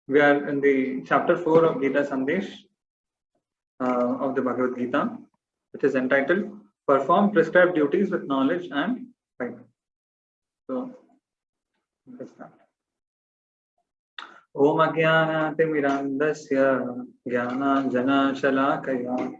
We are in the chapter 4 of Gita Sandesh of the Bhagavad Gita, which is entitled Perform Prescribed Duties with Knowledge and Faith. So, let's start. Om Ajnanaatimirandasya Jnananjanashalakaya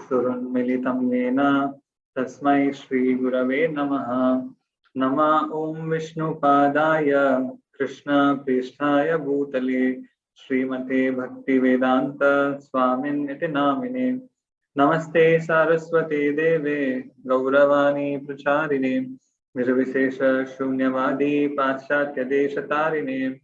Surunmilitam Yena Tasmai Shri Gurave Namaha. Nama Om Vishnu Padaya Krishna Pristhaya Bhutale Srimate Bhakti Vedanta Swamin Iti Namine. Namaste Saraswate Deve Gauravani Pracharine Nirvishesha Shunyavadi Paschatya Deshatarine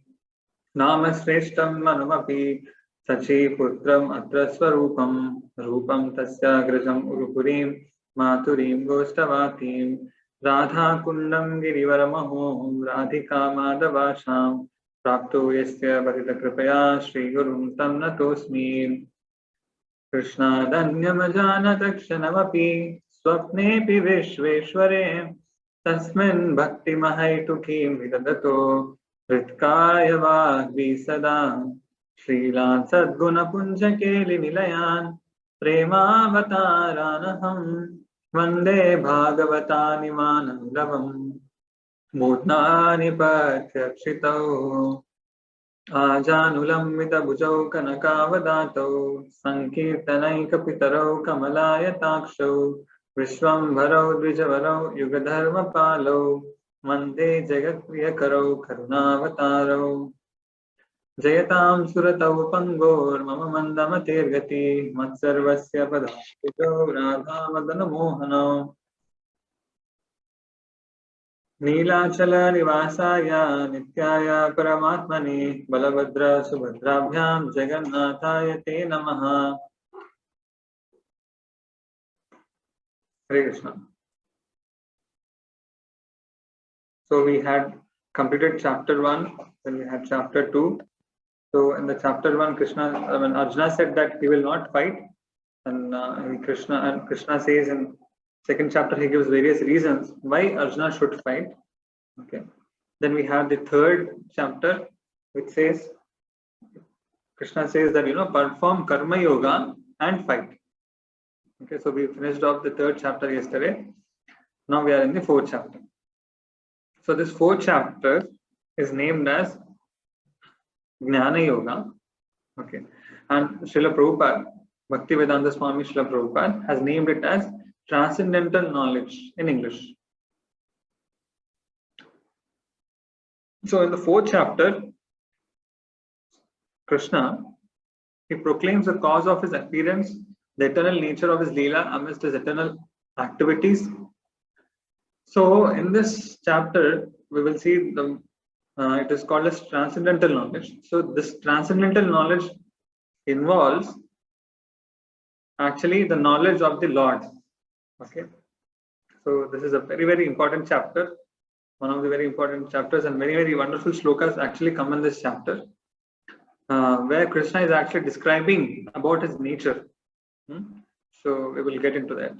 Namasreshtam Manumapi Sachi Putram Atra Swarupam Rupam Tasya Grajam Urupurim Maturim Gostavatim Radha Kundam Girivaramaho Radhika Madhavasham Prapto Yasya Bharita Kripaya Shri Gurum Tam Natosmi Krishna Danyamajana Dakshanamapi Swapnepi Vishveshware Tasmin Bhakti Mahaitukim Vidadato Ritkaya Vagvi Sada Srila Sadguna Punjakeli Nilayan Premavataranaham Vande Bhagavatani Manandavam Mutnani Patyakshitau Ajanulambita Bhujau Kanakavadato Sankirtanaika Pitarau Kamalayataksho Vishwambarau Dvijavarau Yugadharma Palau Mande Jagatpriyakarau Karunavataro Jayatam Suratau Pangor Mama Mandamatirgati Matsarvasya Padapito Radha Madana Mohanam Neelachala Nivasaya Nityaya Paramatmani Balabhadra Subhadrabhyam Jagannathaya Te Namaha. Hare Krishna. So we had completed chapter 1, then we had chapter 2. So in the chapter 1, when Arjuna said that he will not fight, and Krishna says in second chapter he gives various reasons why Arjuna should fight. Okay. Then we have the third chapter, which says Krishna says that perform karma yoga and fight. Okay, so we finished off the third chapter yesterday. Now we are in the fourth chapter. So this fourth chapter is named as Jnana Yoga. Okay, and Srila Prabhupada, Bhaktivedanta Swami Srila Prabhupada has named it as Transcendental Knowledge in English. So in the fourth chapter, Krishna, he proclaims the cause of his appearance, the eternal nature of his Leela amidst his eternal activities. So in this chapter, we will see it is called as transcendental knowledge. So this transcendental knowledge involves actually the knowledge of the Lord. Okay. So this is a very, very important chapter. One of the very important chapters, and very, very wonderful shlokas actually come in this chapter, where Krishna is actually describing about his nature. So we will get into that.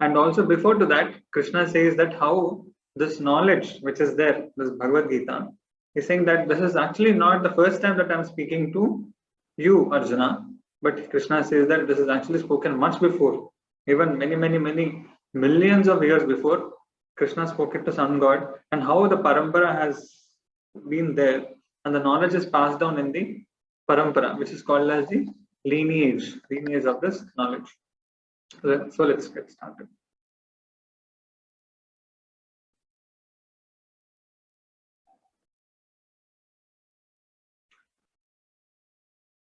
And also before to that, Krishna says that how this knowledge which is there, this Bhagavad Gita, is saying that this is actually not the first time that I am speaking to you, Arjuna, but Krishna says that this is actually spoken much before, even many, many, many millions of years before. Krishna spoke it to Sun God, and how the parampara has been there, and the knowledge is passed down in the parampara, which is called as the lineage of this knowledge. So let's get started.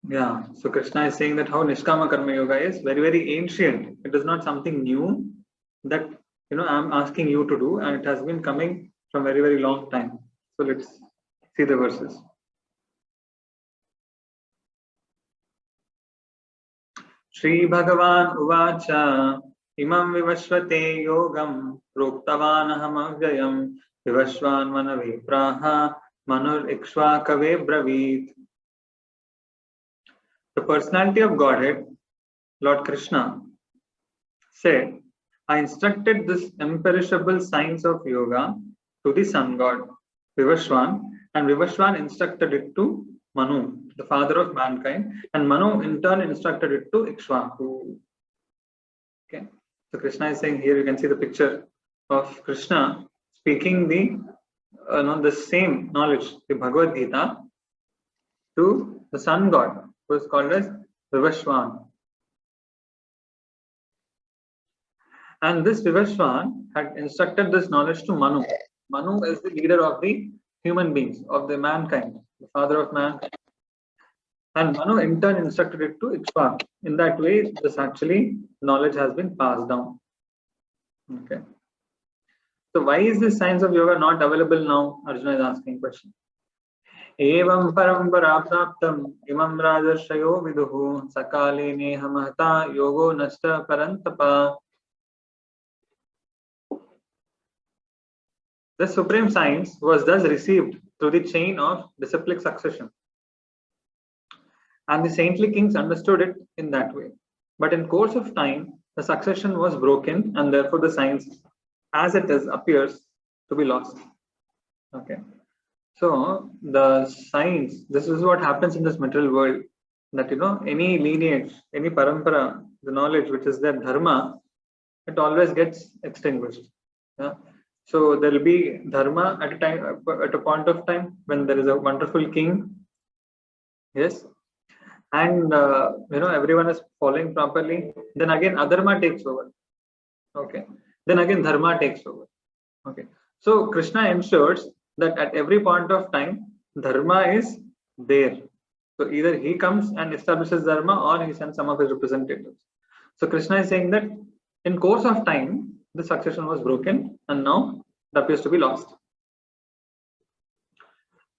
Yeah, so Krishna is saying that how Nishkama Karma Yoga is very, very ancient. It is not something new that I'm asking you to do, and it has been coming from very, very long time. So let's see the verses. Shri Bhagavan Uvacha Imam Vivashvate Yogam Proktavanaham Avyayam Vivashvan Manavipraha Manur Ikshvakave Bravit. The personality of Godhead, Lord Krishna, said, I instructed this imperishable science of yoga to the sun god, Vivashvan, and Vivaswan instructed it to Manu, the father of mankind, and Manu in turn instructed it to Ikshvaku. Okay, so Krishna is saying here, you can see the picture of Krishna speaking the same knowledge, the Bhagavad Gita, to the sun god, who is called as Vivaswan. And this Vivaswan had instructed this knowledge to Manu. Manu is the leader of the human beings, of the mankind, the father of mankind. And Manu in turn instructed it to Ikshvaku. In that way, this actually knowledge has been passed down. Okay. So why is this science of yoga not available now? Arjuna is asking question. Evam parampara praptam imam rajarshyo viduhu sakale neha mahata yogo nasta parantapa. The supreme science was thus received through the chain of disciplic succession. And the saintly kings understood it in that way. But in course of time, the succession was broken, and therefore the science, as it is, appears to be lost. Okay. So the science, this is what happens in this material world, that any lineage, any parampara, the knowledge which is their dharma, it always gets extinguished. Yeah? So there will be dharma at a point of time when there is a wonderful king. Yes. And everyone is following properly. Then again adharma takes over. Okay. Then again dharma takes over. Okay. So Krishna ensures that at every point of time dharma is there. So either he comes and establishes dharma, or he sends some of his representatives. So Krishna is saying that in course of time the succession was broken, and now it appears to be lost.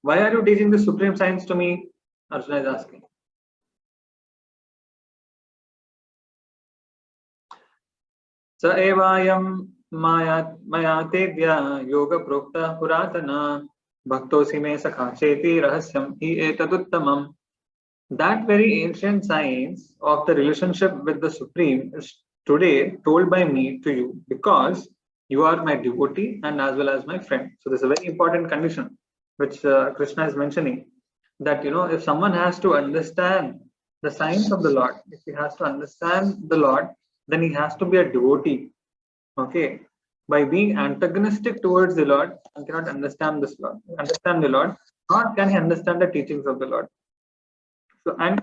Why are you teaching the supreme science to me? Arjuna is asking. Sa evayam mayatedya yoga prokta puratana bhaktosi me sakha cheti rahasyam hi etaduttamam. That very ancient science of the relationship with the Supreme is today told by me to you, because you are my devotee and as well as my friend. So this is a very important condition which Krishna is mentioning, that if someone has to understand the science of the Lord, if he has to understand the Lord, then he has to be a devotee. Okay, by being antagonistic towards the Lord, he cannot understand the Lord, nor can he understand the teachings of the Lord. So, and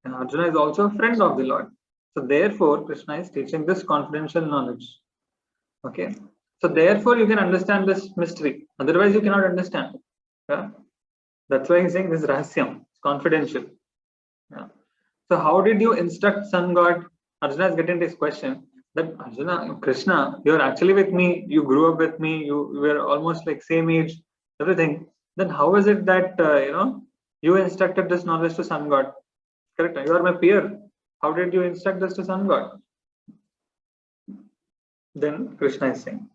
Arjuna is also a friend of the Lord. So therefore, Krishna is teaching this confidential knowledge. Okay. So therefore, you can understand this mystery. Otherwise, you cannot understand. Yeah. That's why he's saying this rahasyam. It's confidential. Yeah. So how did you instruct sun god? Arjuna is getting this question, that Arjuna, Krishna, you're actually with me. You grew up with me. You were almost like same age, everything. Then how is it that you instructed this knowledge to sun god? Correct. You are my peer. How did you instruct this to sun god? Then Krishna is saying,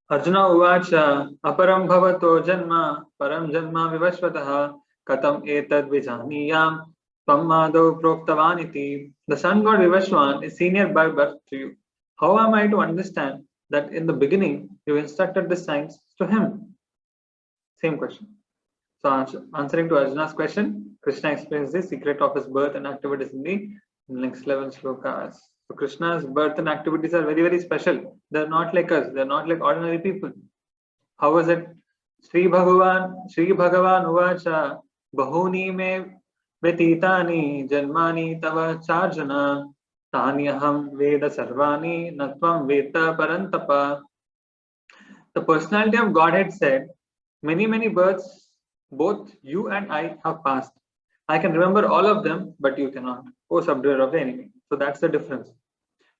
Arjuna uvacha aparam bhavato janma param janma vivashvataha katam etad vijaniyam tvam proktavaniti. The sun god Vivashwan is senior by birth to you. How am I to understand that in the beginning you instructed the science to him? Same question. So answering to Arjuna's question, Krishna explains the secret of his birth and activities in the next level shlokas. So Krishna's birth and activities are very, very special. They're not like us. They're not like ordinary people. How is it? Sri Bhagavan uvacha bahuni me vetitani janmani tava charjana tanyaham veda sarvani natvam veta parantapa. The personality of Godhead said, many, many births both you and I have passed. I can remember all of them, but you cannot. O subduer of the enemy. So that's the difference.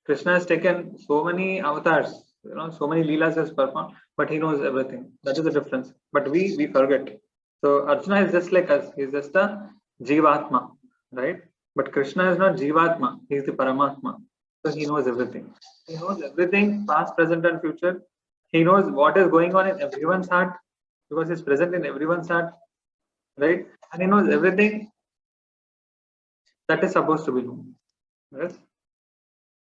Krishna has taken so many avatars, so many leelas has performed, but he knows everything. That is the difference. But we forget. So Arjuna is just like us. He's just a Jivatma, right? But Krishna is not Jivatma. He is the Paramatma. So he knows everything. He knows everything, past, present, and future. He knows what is going on in everyone's heart, because he's present in everyone's heart, right? And he knows everything that is supposed to be known. Yes.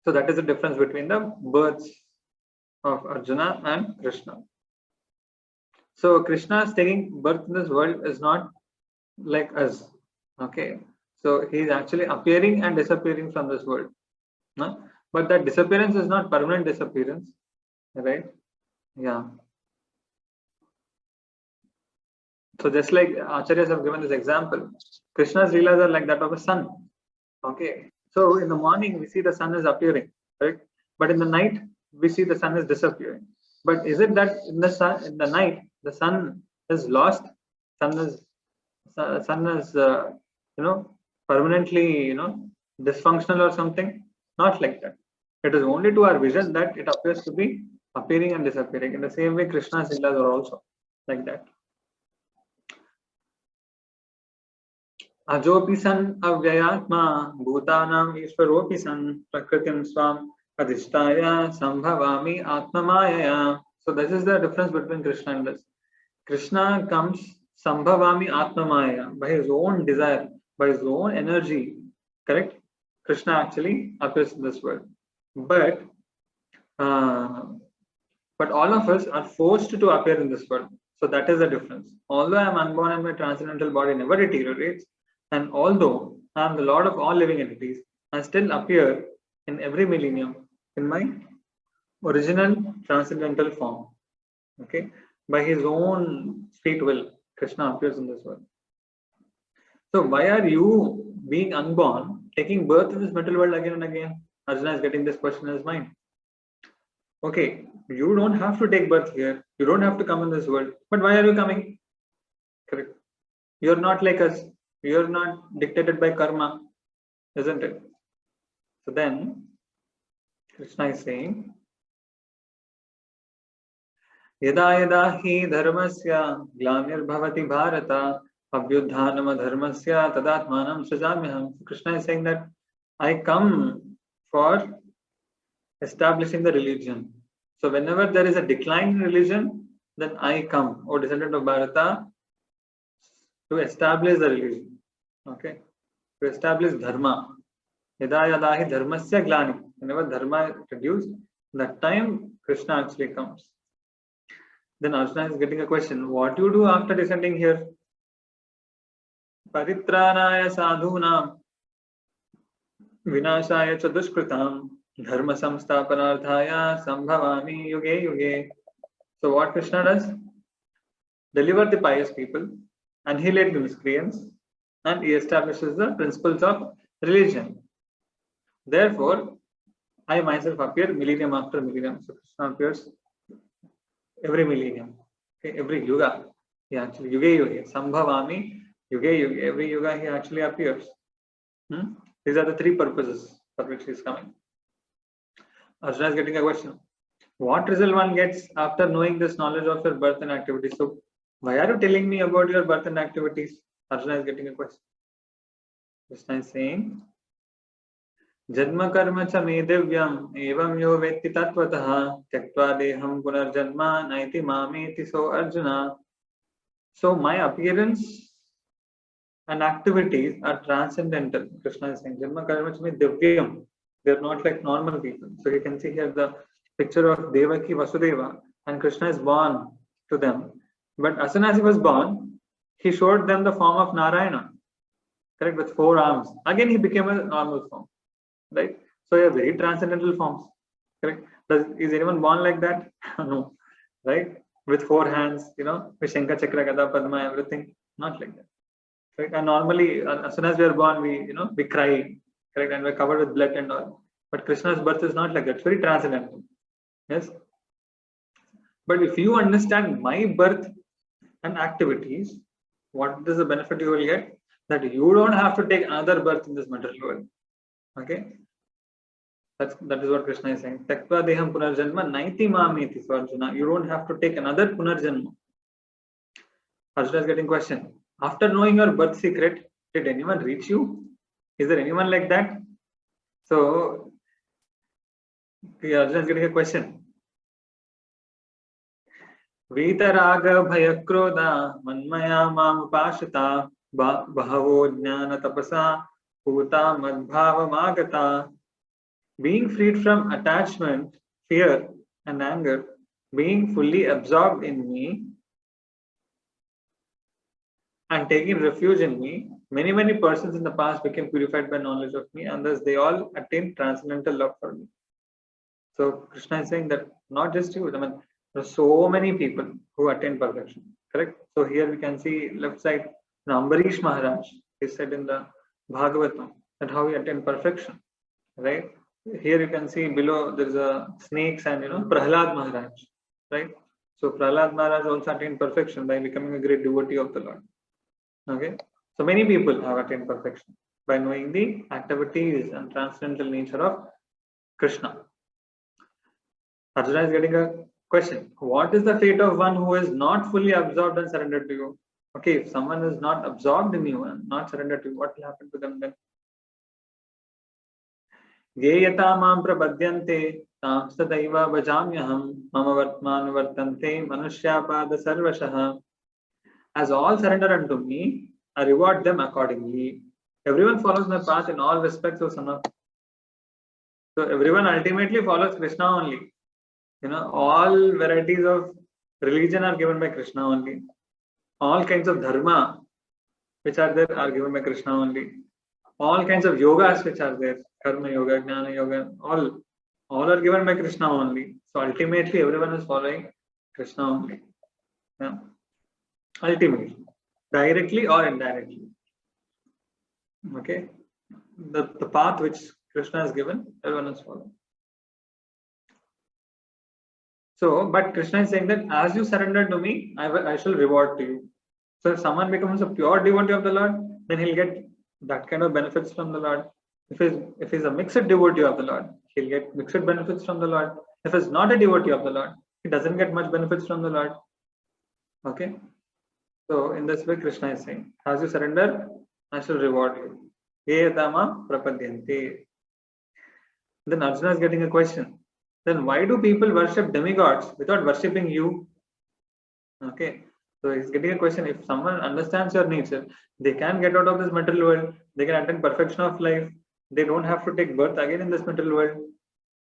So that is the difference between the births of Arjuna and Krishna. So Krishna is taking birth in this world is not like us. Okay. So he is actually appearing and disappearing from this world. No? But that disappearance is not permanent disappearance. Right? Yeah. So just like Acharyas have given this example, Krishna's leelas are like that of a sun. Okay. So in the morning we see the sun is appearing, right? But in the night we see the sun is disappearing. But is it that in the night the sun is lost? Sun is permanently dysfunctional or something? Not like that. It is only to our vision that it appears to be appearing and disappearing. In the same way, Krishna's leelas are also like that. अजोपि सन् अव्ययात्मा भूतानाम् ईश्वरोऽपि सन् प्रकृतिं स्वाम् अधिष्ठाय संभवामि आत्ममायया. So this is the difference between Krishna and us. Krishna comes Sambhavami Atmamaya, by his own desire, by his own energy. Correct? Krishna actually appears in this world. But all of us are forced to appear in this world. So that is the difference. Although I am unborn and my transcendental body never deteriorates, and although I am the Lord of all living entities, I still appear in every millennium in my original transcendental form. Okay? By his own sweet will, Krishna appears in this world. So why are you, being unborn, taking birth in this material world again and again? Arjuna is getting this question in his mind. Okay, you don't have to take birth here. You don't have to come in this world. But why are you coming? Correct. You're not like us. You're not dictated by karma, isn't it? So then, Krishna is saying, यदा यदा हि धर्मस्य ग्लानिर्भवति Bharat अभ्युत्थानमधर्मस्य तदात्मानं सृजाम्यहम्. Krishna is saying that I come for establishing the religion. So whenever there is a decline in religion, then I come, O descendant of Bharata, to establish the religion. Okay, to establish dharma. Yada yada hi dharmasya glani. Whenever dharma is reduced, that time Krishna actually comes. Then Arjuna is getting a question. What do you do after descending here? Paritranaya sadhunam vinashaya cha dushkritam dharma samsthapanarthaya sambhavami yuge yuge. So what Krishna does? Deliver the pious people, annihilate the miscreants, and he establishes the principles of religion. Therefore, I myself appear millennium after millennium. So Krishna appears every millennium, okay, every yuga. He actually yuge, sambhavami, yuge, every yuga he actually appears. These are the three purposes for which he is coming. Arjuna is getting a question. What result one gets after knowing this knowledge of your birth and activities? So why are you telling me about your birth and activities? Arjuna is getting a question. Krishna is saying, Janma karma cha me divyam evam yo vetti tatvatah tyaktva deham punarjanma naiti mameti. So Arjuna, so my appearance and activities are transcendental. Krishna is saying, Janma karma cha me divyam. They are not like normal people. So you can see here the picture of Devaki Vasudeva, and Krishna is born to them. But as soon as he was born, he showed them the form of Narayana, correct, with 4 arms. Again, he became a normal form. Right? So they are very transcendental forms. Correct? Is anyone born like that? No. Right? With 4 hands, with Shankha, Chakra, Gada, Padma, everything. Not like that. Right? And normally, as soon as we are born, we cry. Correct? And we're covered with blood and all. But Krishna's birth is not like that. It's very transcendental. Yes? But if you understand my birth and activities, what is the benefit you will get? That you don't have to take another birth in this material world. Okay, that is what Krishna is saying. Taktva deham punarjanma naiti mameti. So Arjuna, you don't have to take another punarjanma. Arjuna is getting question. After knowing your birth secret, did anyone reach you? Is there anyone like that? So Arjuna is getting a question. Vitaraga bhayakroda manmaya mam upashita bahavo jnana tapasa Puta madbhava magata. Being freed from attachment, fear, and anger, being fully absorbed in me, and taking refuge in me, many persons in the past became purified by knowledge of me, and thus they all attained transcendental love for me. So Krishna is saying that not just you, I mean, there are so many people who attain perfection. Correct? So here we can see left side, Ambarish Maharaj is said in the Bhagavatam that how he attained perfection. Right? Here you can see below there is a snakes and Prahlad Maharaj. Right? So Prahlad Maharaj also attained perfection by becoming a great devotee of the Lord. Okay? So many people have attained perfection by knowing the activities and transcendental nature of Krishna. Arjuna is getting a question. What is the fate of one who is not fully absorbed and surrendered to you? Okay, if someone is not absorbed in you and not surrendered to you, what will happen to them then? Yeyata mam prabhadyante tam sadaiva bhajamyaham mama vartman vartante manushyapada sarvashah. As all surrender unto me, I reward them accordingly. Everyone follows my path in all respects, O son of. So everyone ultimately follows Krishna only. All varieties of religion are given by Krishna only. All kinds of dharma which are there are given by Krishna only. All kinds of yogas which are there, karma yoga, jnana yoga, all are given by Krishna only. So ultimately everyone is following Krishna only. Yeah. Ultimately, directly or indirectly. Okay. The path which Krishna has given, everyone is following. So, but Krishna is saying that as you surrender to me, I shall reward to you. So if someone becomes a pure devotee of the Lord, then he'll get that kind of benefits from the Lord. If he's a mixed devotee of the Lord, he'll get mixed benefits from the Lord. If he's not a devotee of the Lord, he doesn't get much benefits from the Lord. Okay. So in this way, Krishna is saying, as you surrender, I shall reward you. Yeyatama prapadyante. Then Arjuna is getting a question. Then why do people worship demigods without worshipping you? Okay. So he's getting a question. If someone understands your nature, they can get out of this material world. They can attain perfection of life. They don't have to take birth again in this material world.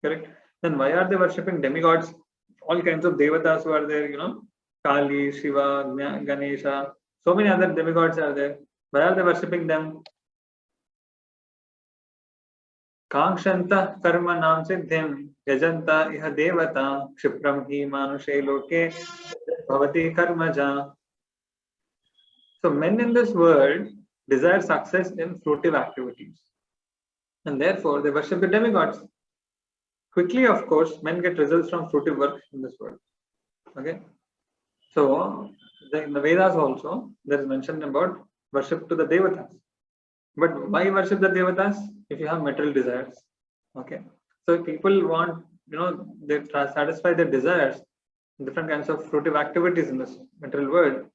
Correct? Then why are they worshipping demigods? All kinds of devatas who are there, Kali, Shiva, Ganesha. So many other demigods are there. Why are they worshipping them? Kankshanta karma nam siddhim yajanta iha devata kshipram hi manushe loke bhavati karmaja. So men in this world desire success in fruitive activities, and therefore they worship the demigods. Quickly, of course, men get results from fruitive work in this world. Okay. So in the Vedas also there is mention about worship to the devatas. But why worship the devatas? If you have material desires. Okay. So if people want, they satisfy their desires, different kinds of fruitive activities in this material world,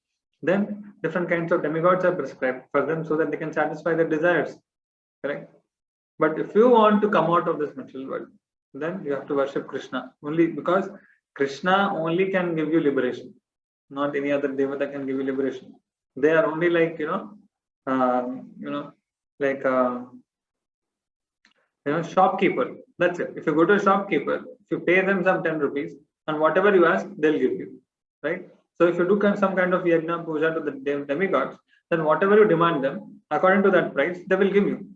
then different kinds of demigods are prescribed for them so that they can satisfy their desires. Correct? But if you want to come out of this material world, then you have to worship Krishna. Only because Krishna only can give you liberation. Not any other devata can give you liberation. They are only like, shopkeeper. That's it. If you go to a shopkeeper, if you pay them some 10 rupees and whatever you ask, they'll give you. Right? So if you do some kind of yajna puja to the demigods, then whatever you demand them, according to that price, they will give you.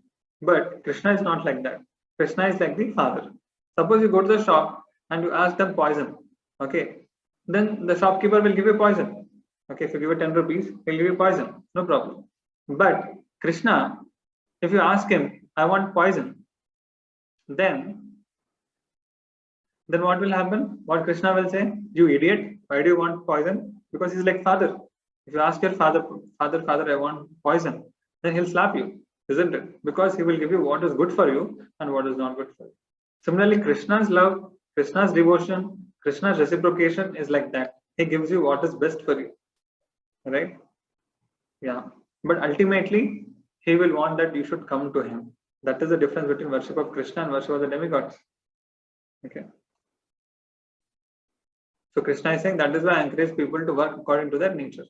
But Krishna is not like that. Krishna is like the father. Suppose you go to the shop and you ask them poison. Okay. Then the shopkeeper will give you poison. Okay. If you give it 10 rupees, he'll give you poison. No problem. But Krishna, if you ask him, I want poison, then what will happen? What Krishna will say? You idiot, why do you want poison? Because he's like father. If you ask your father, I want poison, then he'll slap you, isn't it? Because he will give you what is good for you and what is not good for you. Similarly, Krishna's love, Krishna's devotion, Krishna's reciprocation is like that. He gives you what is best for you. Right? Yeah. But ultimately, he will want that you should come to him. That is the difference between worship of Krishna and worship of the demigods. Okay. So Krishna is saying that is why I encourage people to work according to their nature.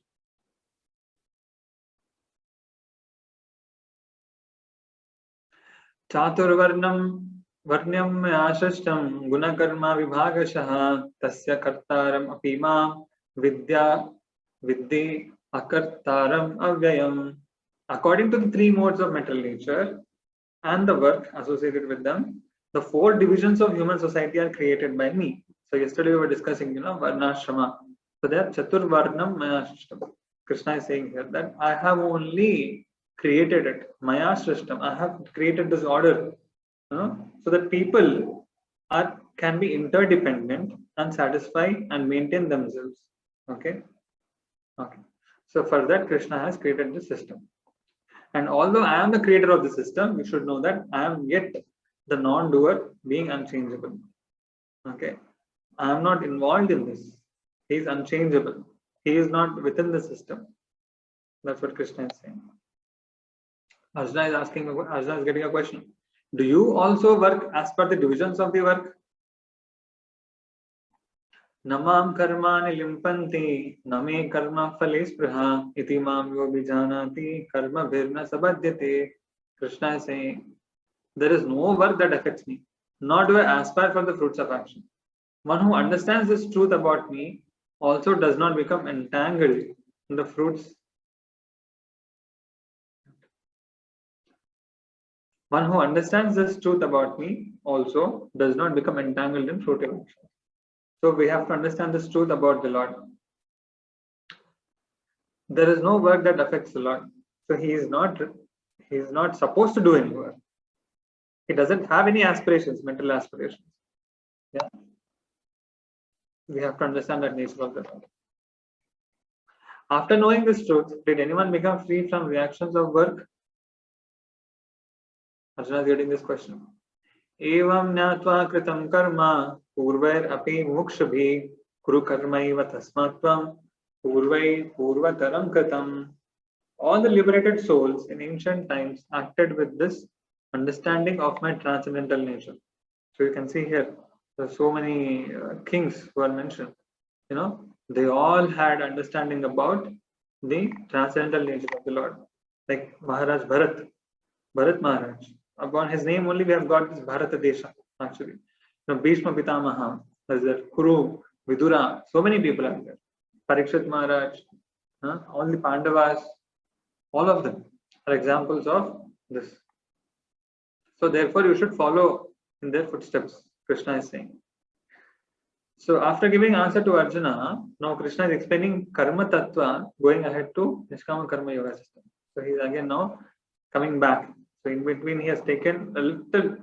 Chaturvarnam varnyam ashashtam gunakarma vibhagashaha tasya kartaram apima vidya viddhi akartaram avyayam. According to the three modes of material nature and the work associated with them, the four divisions of human society are created by me. So yesterday we were discussing, varnashrama. So there, chaturvarnam maya srishtam. Krishna is saying here that I have only created it. Maya srishtam. I have created this order, so that people can be interdependent and satisfy and maintain themselves. Okay. So for that, Krishna has created this system. And although I am the creator of the system, you should know that I am yet the non-doer, being unchangeable. Okay. I am not involved in this. He is unchangeable. He is not within the system. That's what Krishna is saying. Arjuna is getting a question. Do you also work as per the divisions of the work? Namam karmani limpanti, name karma phale spruha, iti mam yo bijanati, karma bhirna sabhadyate. Krishna is saying, there is no work that affects me, nor do I aspire for the fruits of action. One who understands this truth about me also does not become entangled in the fruits. One who understands this truth about me also does not become entangled in fruitive action. So we have to understand this truth about the Lord. There is no work that affects the Lord. So he is not supposed to do any work. He doesn't have any aspirations, mental aspirations. Yeah. We have to understand that nature of the Lord. After knowing this truth, did anyone become free from reactions of work? Arjuna is getting this question. Evam nyatva kritam karma purvair api mukshbhi kuru karmaiva tasmatvam purvai purvataram kritam. All the liberated souls in ancient times acted with this understanding of my transcendental nature. So you can see here, there are so many kings who are mentioned. They all had understanding about the transcendental nature of the Lord. Like Maharaj Bharat Maharaj. Upon his name only we have got this Bharata Desha, actually. Bhishma Pitamaha, there's there Kuru, Vidura, so many people are there. Parikshit Maharaj, all the Pandavas, all of them are examples of this. So therefore you should follow in their footsteps, Krishna is saying. So after giving answer to Arjuna, now Krishna is explaining Karma Tattva, going ahead to Nishkama Karma Yoga system. So he is again now coming back. So in between he has taken a little,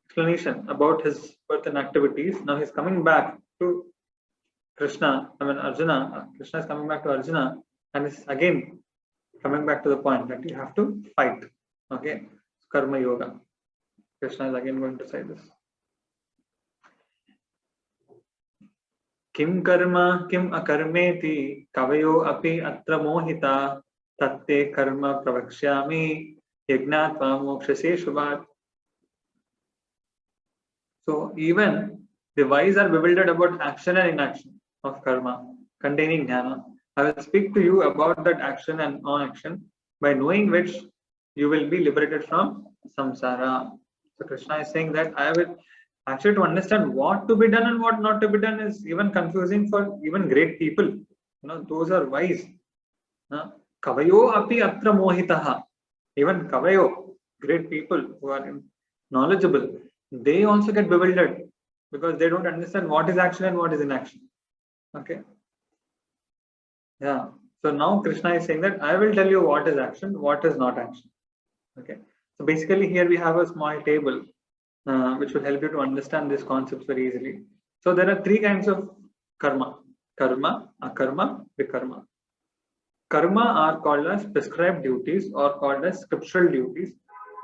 explanation about his birth and activities. Now he's coming back to Arjuna. Krishna is coming back to Arjuna and is again coming back to the point that you have to fight. Okay, Karma Yoga. Krishna is again going to say this. Kim karma kim akarmeti kavayo api atra mohita tatte karma pravakshyami yagnatva mokshase shubhat. So even the wise are bewildered about action and inaction of karma containing jnana. I will speak to you about that action and non-action, by knowing which you will be liberated from samsara. So Krishna is saying that I will actually, to understand what to be done and what not to be done is even confusing for even great people. Those are wise. Kavayo api atra mohitaha. Even Kavayo, great people who are knowledgeable, they also get bewildered because they don't understand what is action and what is inaction. Okay. Yeah. So now Krishna is saying that I will tell you what is action, what is not action. Okay. So basically here we have a small table which will help you to understand these concepts very easily. So there are three kinds of karma: karma, akarma, vikarma. Karma are called as prescribed duties or called as scriptural duties,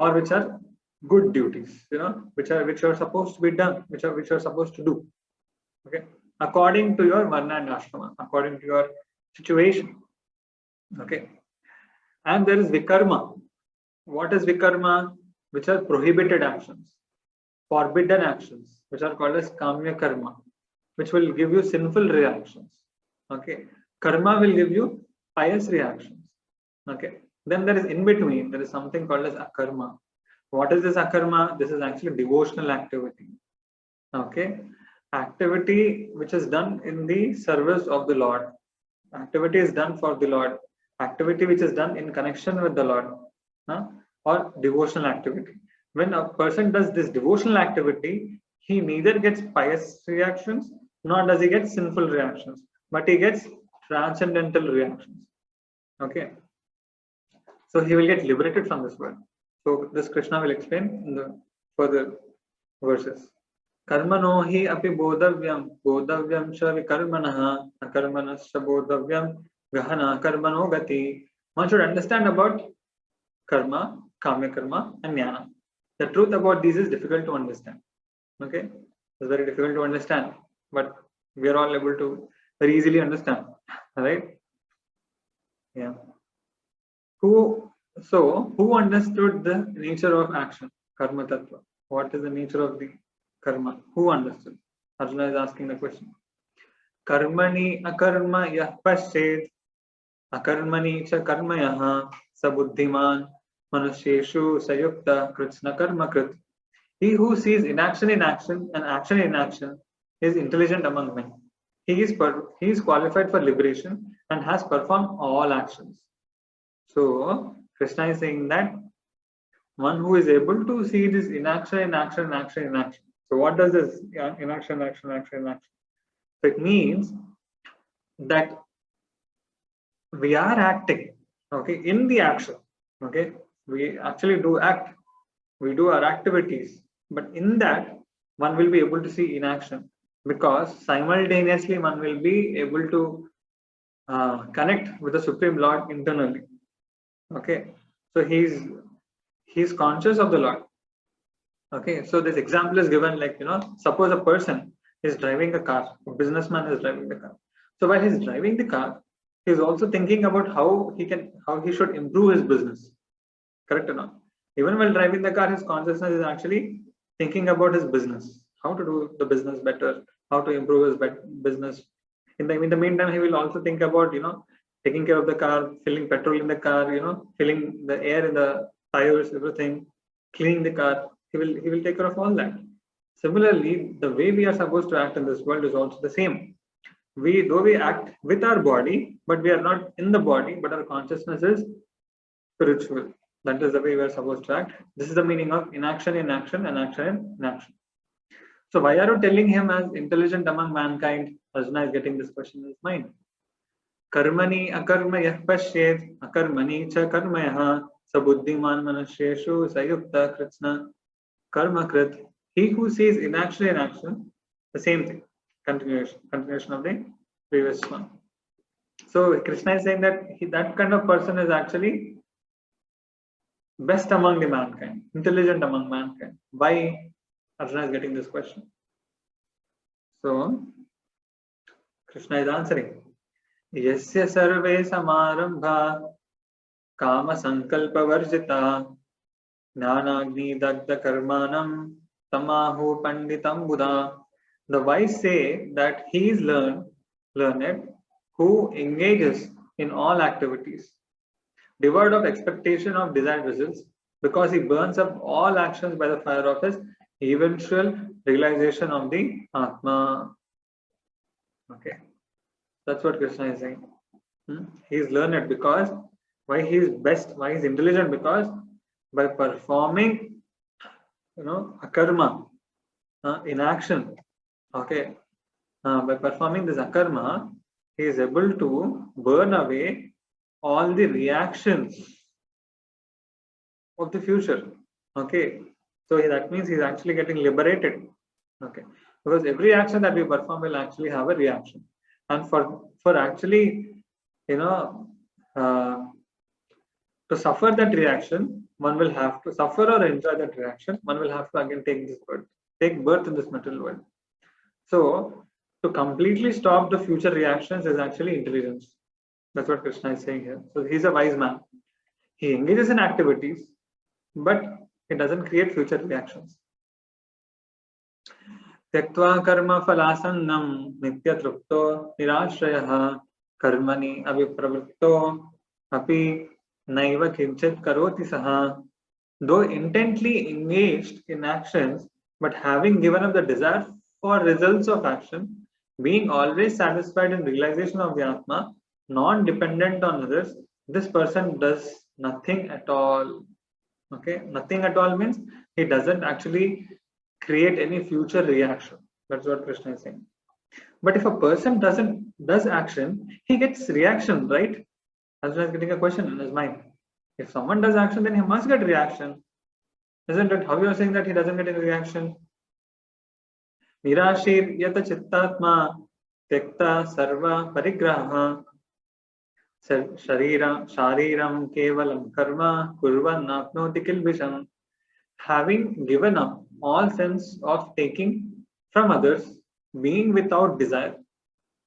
or which are good duties, which are supposed to be done, which are supposed to do. Okay, according to your varna and ashrama, according to your situation. Okay, and there is vikarma. What is vikarma? Which are prohibited actions, forbidden actions, which are called as kamya karma, which will give you sinful reactions. Okay, karma will give you pious reactions. Okay, then there is in between, there is something called as akarma. What is this akarma? This is actually devotional activity. Okay, activity which is done in the service of the Lord. Activity is done for the Lord. Activity which is done in connection with the Lord, or devotional activity. When a person does this devotional activity, he neither gets pious reactions nor does he get sinful reactions, but he gets transcendental reactions. Okay, so he will get liberated from this world. So this Krishna will explain in the further verses. Karmano hi api bodhavyam cha vikarmanah, akarmanascha bodhavyam gahana karmano gati. One should understand about karma, kamya karma, and jnana. The truth about these is difficult to understand. Okay, it's very difficult to understand, but we are all able to very easily understand. Right? Yeah. Who understood the nature of action? Karma tattva. What is the nature of the karma? Who understood? Arjuna is asking the question. Karmani akarma yah paschet, akarmani cha karma yaha sabuddhiman manusheshu sayukta kritsna karma krit. He who sees inaction in action and action in action is intelligent among men. He is qualified for liberation and has performed all actions. So Krishna is saying that one who is able to see this inaction in action, action in action. So what does this inaction, action, action in action? So it means that we are acting, okay, in the action. Okay, we actually do act, we do our activities, but in that one will be able to see inaction, because simultaneously one will be able to connect with the Supreme Lord internally. Okay, so he's conscious of the Lord. Okay, so this example is given, like, suppose a person is driving a car, a businessman is driving the car. So while he's driving the car, he's also thinking about how he should improve his business. Correct or not? Even while driving the car, his consciousness is actually thinking about his business, how to do the business better, how to improve his business. In the meantime, he will also think about, taking care of the car, filling petrol in the car, filling the air in the tires, everything, cleaning the car. He will take care of all that. Similarly, the way we are supposed to act in this world is also the same. Though we act with our body, but we are not in the body, but our consciousness is spiritual. That is the way we are supposed to act. This is the meaning of inaction in action and action in inaction. So why are you telling him as intelligent among mankind? Arjuna is getting this question in his mind. Karmani akarma yah paschet, akarmani cha karma yaha sabuddhiman manusheshu sayukta kritsna karma krit. He who sees inaction in action, the same thing. Continuation of the previous one. So Krishna is saying that that kind of person is actually best among the mankind, intelligent among mankind. Why Arjuna is getting this question? So Krishna is answering. Yasya sarve samarambha kama sankalpa varjita jnanagni dagda karmanam tamahu panditam buddha. The wise say that he is learned who engages in all activities, devoid of expectation of desired results, because he burns up all actions by the fire of his eventual realization of the Atma. Okay, that's what Krishna is saying. He is learned because why he is best, why he is intelligent, because by performing, akarma in action. Okay, by performing this akarma, he is able to burn away all the reactions of the future. Okay, so that means he is actually getting liberated. Okay, because every action that we perform will actually have a reaction, and for actually, to suffer that reaction, one will have to suffer or enjoy that reaction. One will have to again take birth in this material world. So to completely stop the future reactions is actually intelligence. That's what Krishna is saying here. So he's a wise man. He engages in activities, but it doesn't create future reactions. Tyaktva karma phalasannam nityatrupto nirashrayah karmani avipravritto api naiva kinchit karoti saha. Though intently engaged in actions, but having given up the desire for results of action, being always satisfied in realization of the Atma, non-dependent on others, this person does nothing at all. Okay, nothing at all means he doesn't actually create any future reaction. That's what Krishna is saying. But if a person does action, he gets reaction, right? Arjuna is getting a question in his mind. If someone does action, then he must get reaction. Isn't it? How you are saying that he doesn't get any reaction? Nirashir yata chittatma tekta sarva parigraha shariram kevalam karma kurvan apnoti kilbisham. Having given up all sense of taking from others, being without desire,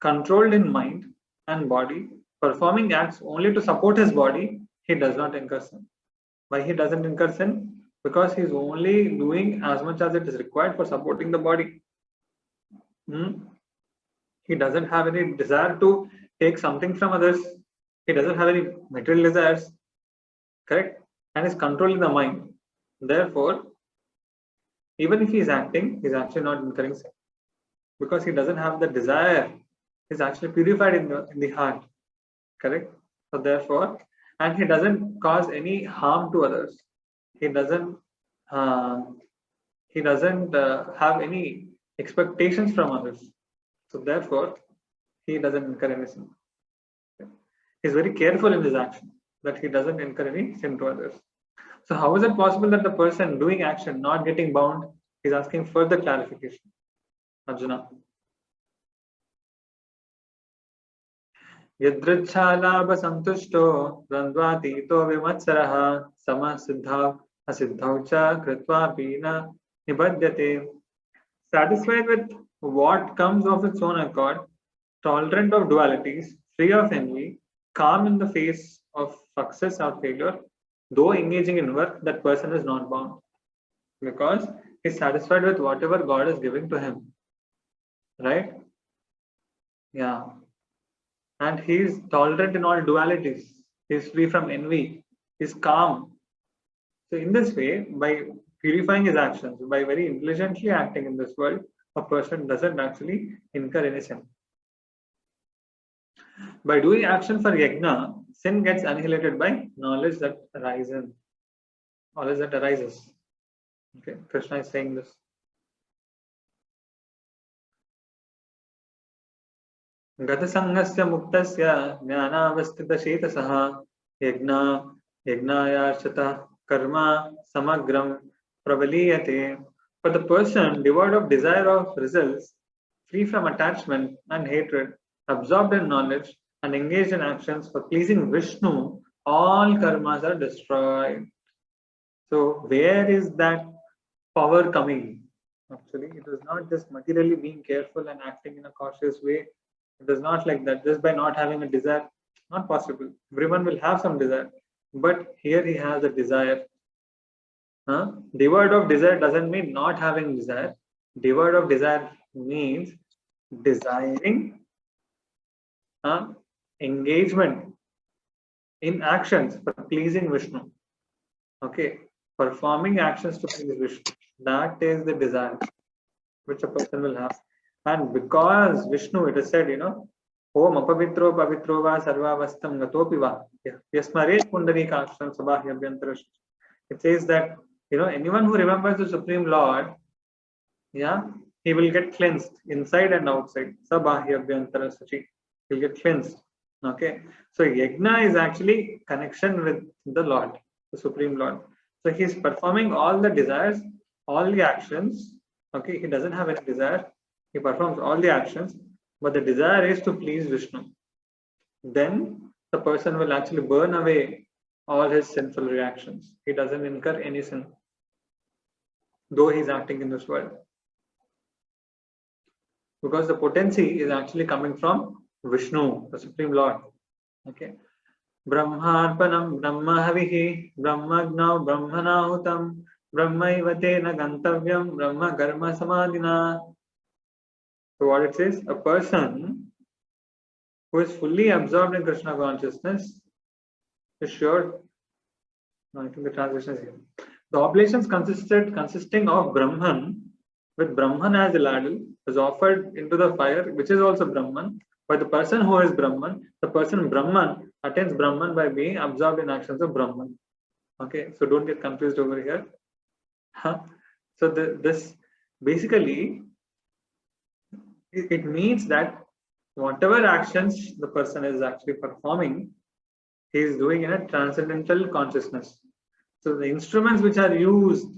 controlled in mind and body, performing acts only to support his body, he does not incur sin. Why he doesn't incur sin? Because he is only doing as much as it is required for supporting the body. He doesn't have any desire to take something from others. He doesn't have any material desires, correct? And is controlling the mind. Therefore, even if he is acting, he is actually not incurring sin, because he doesn't have the desire. He is actually purified in the heart, correct? So therefore, and he doesn't cause any harm to others. He doesn't have any expectations from others. So therefore, he doesn't incur any sin. He is very careful in his action that he doesn't incur any sin to others. So how is it possible that the person doing action, not getting bound, is asking further clarification? Arjuna. Yadrichhalabha santushto randvatito vimatsaraha samasiddhav asiddhav cha kritva pina nibhadyate. Satisfied with what comes of its own accord, tolerant of dualities, free of envy, calm in the face of success or failure, though engaging in work, that person is not bound, because he is satisfied with whatever God is giving to him, right? Yeah. And he is tolerant in all dualities. He is free from envy. He is calm. So in this way, by purifying his actions, by very intelligently acting in this world, a person doesn't actually incur any sin. By doing action for yajna, sin gets annihilated by knowledge that arises. Knowledge that arises. Okay, Krishna is saying this. गतसंगस्य मुक्तस्य ज्ञानावस्थितचेतसः यज्ञायार्चतः Karma samagram pravaliyate. For the person devoid of desire of results, free from attachment and hatred, absorbed in knowledge and engaged in actions for pleasing Vishnu, all karmas are destroyed. So where is that power coming? Actually, it is not just materially being careful and acting in a cautious way. It is not like that. Just by not having a desire, not possible. Everyone will have some desire, but here he has a desire. Devoid of desire doesn't mean not having desire. Devoid of desire means desiring engagement in actions for pleasing Vishnu. Okay, performing actions to please Vishnu. That is the desire which a person will have. And because Vishnu, it is said, Om apavitro pavitro va sarvavastam gatopi va yasmare pundarikaksham sabhahyabhyantara. It says that anyone who remembers the Supreme Lord, he will get cleansed inside and outside. Sabhahyabhyantara sachi. He'll get cleansed. Okay. So yajna is actually connection with the Lord, the Supreme Lord. So he is performing all the desires, all the actions. Okay, he doesn't have any desire. He performs all the actions, but the desire is to please Vishnu. Then the person will actually burn away all his sinful reactions. He doesn't incur any sin, though he is acting in this world. Because the potency is actually coming from Vishnu, the Supreme Lord. Okay. Brahmarpanam brahmahavihi brahmagnav brahmanahutam brahmaivatena gantavyam brahma karma samadhina. So what it says, a person who is fully absorbed in Krishna consciousness is sure. No, I think the translation is here. The oblations consisting of Brahman, with Brahman as the ladle, is offered into the fire, which is also Brahman, By the person who is Brahman, the person Brahman attains Brahman by being absorbed in actions of Brahman. Okay, so don't get confused over here. So this basically it means that whatever actions the person is actually performing, he is doing in a transcendental consciousness. So the instruments which are used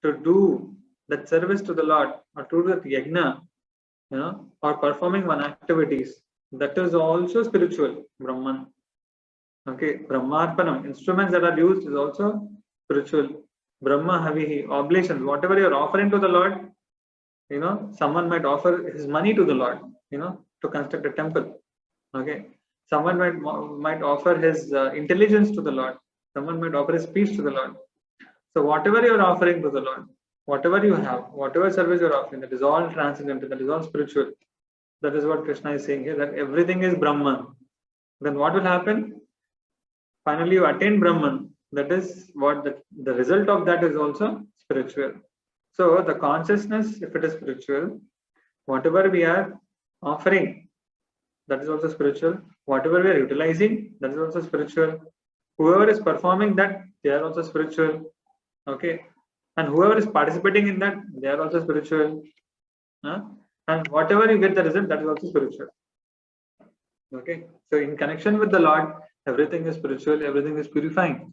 to do that service to the Lord or to do that yajna, or performing one activities, that is also spiritual, Brahman. Okay, Brahmarpanam, instruments that are used is also spiritual. Brahma Havihi, oblations, whatever you are offering to the Lord, someone might offer his money to the Lord, to construct a temple. Okay, someone might offer his intelligence to the Lord. Someone might offer his speech to the Lord. So whatever you are offering to the Lord, whatever you have, whatever service you are offering, that is all transcendental, that is all spiritual. That is what Krishna is saying here, that everything is Brahman. Then what will happen? Finally, you attain Brahman. That is what the result of that is also spiritual. So the consciousness, if it is spiritual, whatever we are offering, that is also spiritual. Whatever we are utilizing, that is also spiritual. Whoever is performing that, they are also spiritual. Okay, and whoever is participating in that, they are also spiritual. And whatever you get the result, that is also spiritual. Okay, so in connection with the Lord, everything is spiritual, everything is purifying.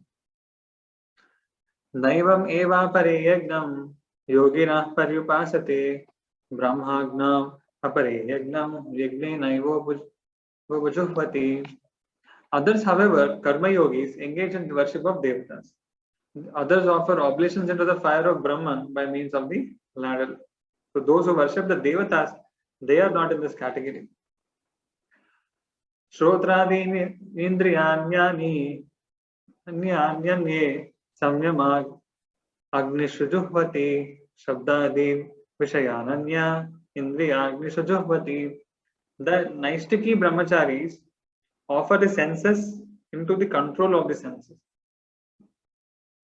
Naivam eva pare yagnam yogina paryupasate brahmagnam apare yagnam yagne naivo bhujuhvati. Others, however, karma yogis engage in the worship of devatas. Others offer oblations into the fire of Brahman by means of the ladle. So those who worship the devatas, they are not in this category. Shrotradi indriyanyani anyanye samyamag agnishujuhvati shabdadi vishayananya indriyagnishujuhvati. The Naistiki brahmacharis offer the senses into the control of the senses.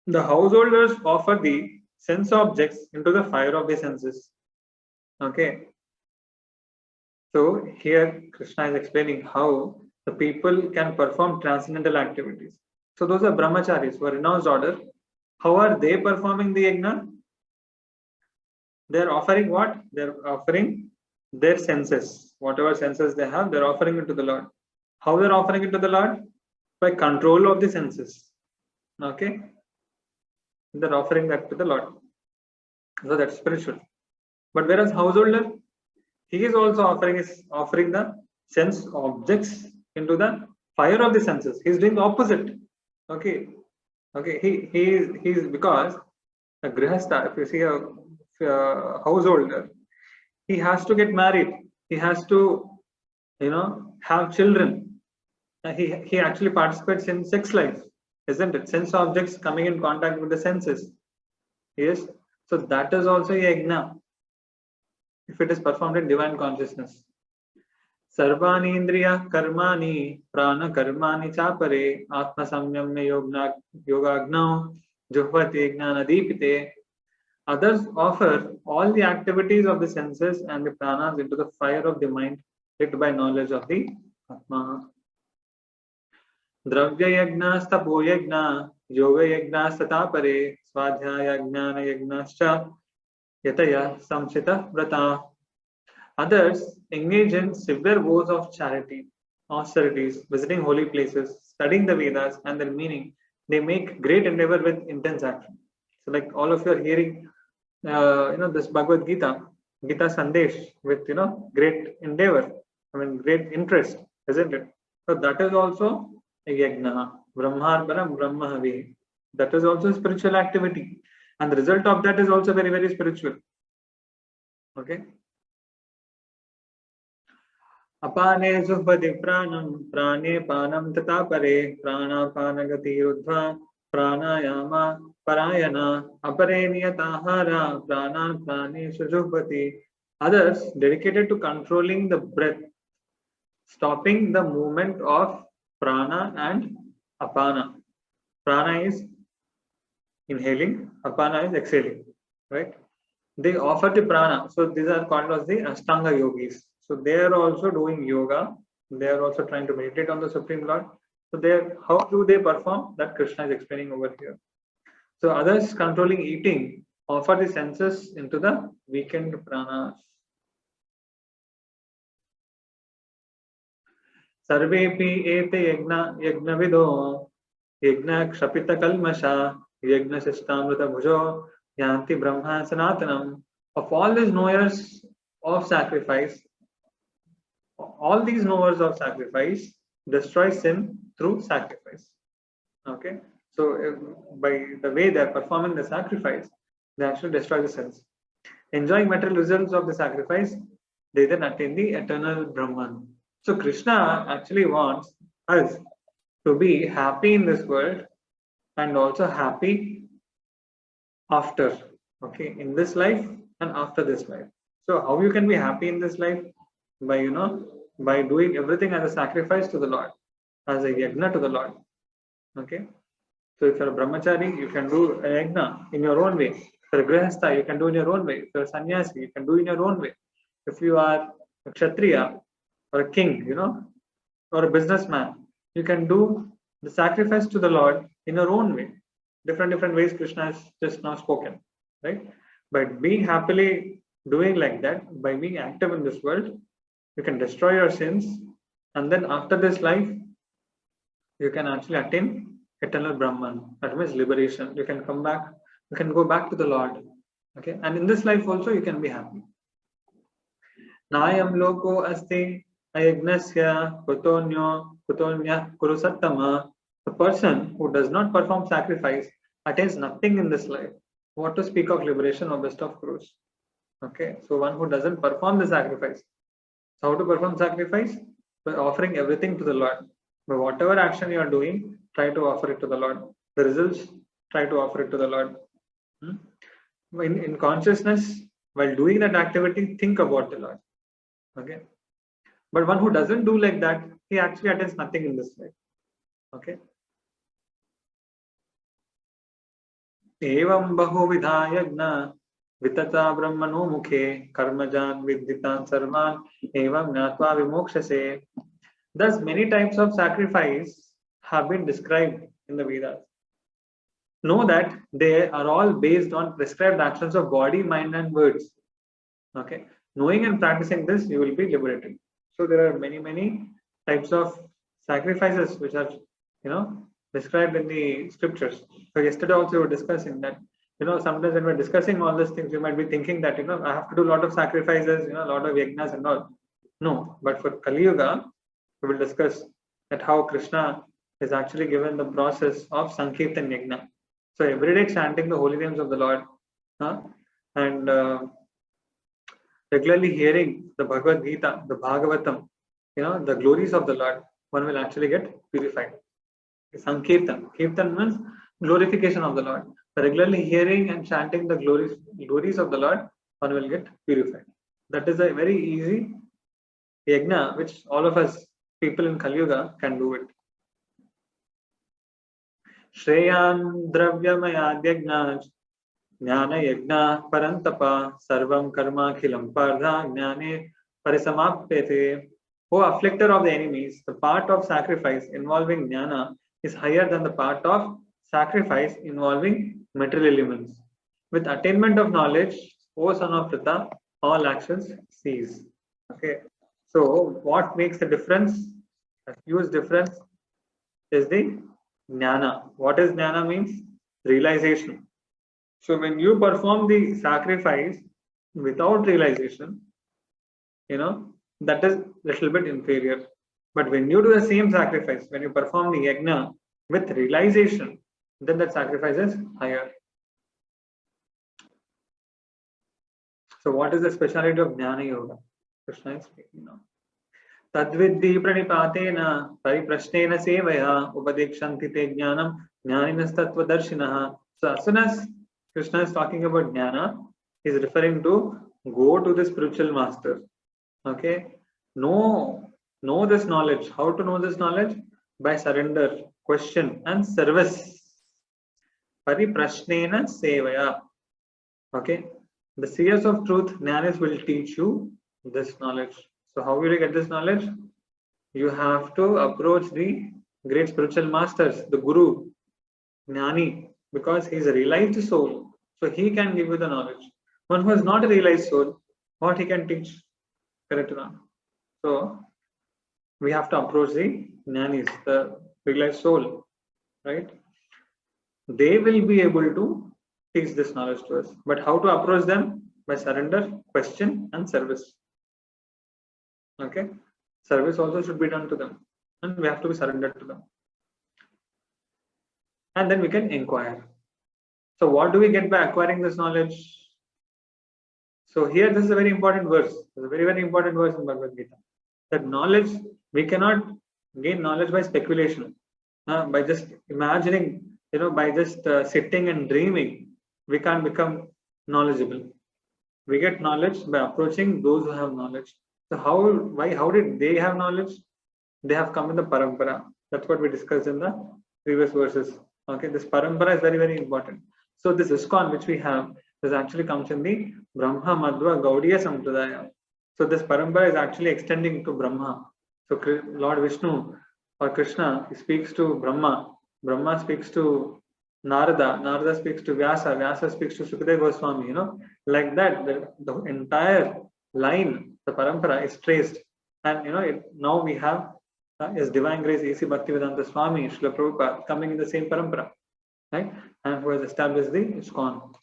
The householders offer the sense objects into the fire of the senses. Okay. So here Krishna is explaining how the people can perform transcendental activities. So those are brahmacharis who are renounced order. How are they performing the yajna? They are offering what? They are offering their senses. Whatever senses they have, they are offering it to the Lord. How they are offering it to the Lord? By control of the senses. Okay. They are offering that to the Lord. So that's spiritual. But whereas householder, he is also offering the sense objects into the fire of the senses. He is doing the opposite. Okay. He is because a grihastha, if you see a householder, he has to get married. He has to, have children. He actually participates in sex life, isn't it? Sense objects coming in contact with the senses. Yes. So that is also a yajna, if it is performed in divine consciousness. Sarvani indriya karmani prana karmani chapare atma samyamya yogagnau juhvati gnanadipite. Others offer all the activities of the senses and the pranas into the fire of the mind, lit by knowledge of the Atma. Dravya yagna stapo yagna yoga yagna statapare swadhyaya gnana yagnascha yataya samsita vrata. Others engage in severe vows of charity, austerities, visiting holy places, studying the Vedas and their meaning. They make great endeavor with intense action. So, like all of you are hearing, this Bhagavad Gita Sandesh with great endeavor. I mean, great interest, isn't it? So that is also a yajna, brahmarpanam brahmahavi. That is also a spiritual activity, and the result of that is also very, very spiritual. Okay. Apane zuhvati pranam prane panam tata pare pranapanagati ruddha pranayama parayana apare niyatahara pranan prane sujuhvati. Others dedicated to controlling the breath, stopping the movement of prana and apana. Prana is inhaling, apana is exhaling, right? They offer the prana. So these are called as the Ashtanga yogis. So they are also doing yoga. They are also trying to meditate on the Supreme Lord. So how do they perform? That Krishna is explaining over here. So others controlling eating offer the senses into the weakened pranas. Sarvepi ete yagnavido yagna kshapita kalmasha yagna sishtamrita bhujo yanti brahma sanatanam. Of all these knowers of sacrifice, all these knowers of sacrifice destroy sin through sacrifice. Okay, so by the way they are performing the sacrifice, they actually destroy the sins. Enjoying material results of the sacrifice, they then attain the eternal Brahman. So Krishna actually wants us to be happy in this world and also happy after, okay, in this life and after this life. So how you can be happy in this life? By by doing everything as a sacrifice to the Lord, as a yagna to the Lord. Okay. So if you're a brahmachari, you can do a yagna in your own way. If you're a grihastha, you can do in your own way. If you're a sannyasi, you can do in your own way. If you are a kshatriya or a king, or a businessman, you can do the sacrifice to the Lord in your own way. Different ways Krishna has just now spoken, right? But being happily doing like that, by being active in this world, you can destroy your sins, and then after this life, you can actually attain eternal Brahman. That means liberation. You can come back, you can go back to the Lord. Okay, and in this life also you can be happy. Nayam loko asti ayagnasya kutonya kurusattama. The person who does not perform sacrifice attains nothing in this life. What to speak of liberation or best of Kurus? Okay, so one who doesn't perform the sacrifice. So how to perform sacrifice? By offering everything to the Lord. By whatever action you are doing, try to offer it to the Lord. The results, try to offer it to the Lord. In consciousness, while doing that activity, think about the Lord. Okay. But one who doesn't do like that, he actually attains nothing in this life. Okay. Evam bahuvidha yagna vitata brahmano mukhe karmajan vidditan sarvan evam gnatva vimokshase. Thus, many types of sacrifice have been described in the Vedas. Know that they are all based on prescribed actions of body, mind, and words. Okay, knowing and practicing this, you will be liberated. So there are many types of sacrifices which are, described in the scriptures. So yesterday also we were discussing that, sometimes when we're discussing all these things, you might be thinking that, I have to do a lot of sacrifices, a lot of yagnas and all. No, but for Kali Yuga, we will discuss that how Krishna is actually given the process of Sankirtan Yagna. So every day chanting the holy names of the Lord, and regularly hearing the Bhagavad Gita, the Bhagavatam, the glories of the Lord, one will actually get purified. Sankirtan. Kirtan means glorification of the Lord. So regularly hearing and chanting the glories of the Lord, one will get purified. That is a very easy yagna which all of us people in Kali Yuga can do it. Shreyan dravyamaya yagna jnana yagna parantapa sarvam karma khilam pardha jnane parisamapyate. O afflictor of the enemies, the part of sacrifice involving jnana is higher than the part of sacrifice involving material elements. With attainment of knowledge, O son of Pritha, all actions cease. Okay. So what makes the difference, a huge difference, is the jnana. What is jnana means? Realization. So when you perform the sacrifice without realization, that is a little bit inferior. But when you do the same sacrifice, when you perform the yagna with realization, then that sacrifice is higher. So what is the speciality of Jnana Yoga? Krishna is speaking now. Tadviddi pranipatena pariprashnena sevaya upadekshanti te jnanam jnaninas tattva darshinaha. So as soon as Krishna is talking about jnana, he is referring to go to the spiritual master. Okay, know this knowledge. How to know this knowledge? By surrender, question, and service. Pariprashnena sevaya. Okay, the seers of truth, jnanis, will teach you this knowledge. So how will you get this knowledge? You have to approach the great spiritual masters, the Guru, Jnani, because he is a realized soul. So he can give you the knowledge. One who is not a realized soul, what he can teach? Correct or not? So we have to approach the Jnanis, the realized soul, right? They will be able to teach this knowledge to us. But how to approach them? By surrender, question, and service. Okay? Service also should be done to them. And we have to be surrendered to them. And then we can inquire. So what do we get by acquiring this knowledge? So here, this is a very important verse. It's a very, very important verse in Bhagavad Gita. That knowledge, we cannot gain knowledge by speculation, by just imagining, by just sitting and dreaming. We can't become knowledgeable. We get knowledge by approaching those who have knowledge. So how did they have knowledge? They have come in the parampara. That's what we discussed in the previous verses. Okay, this parampara is very, very important. So this ISKCON which we have, this actually comes in the Brahma Madhva Gaudiya Sampradaya. So this parampara is actually extending to Brahma. So Lord Vishnu or Krishna speaks to Brahma. Brahma speaks to Narada. Narada speaks to Vyasa. Vyasa speaks to Sukadeva Goswami. Like that, the entire line, the parampara is traced. And now we have His Divine Grace A.C. Bhaktivedanta Swami, Srila Prabhupada, coming in the same parampara, right? And who has established the ISKCON.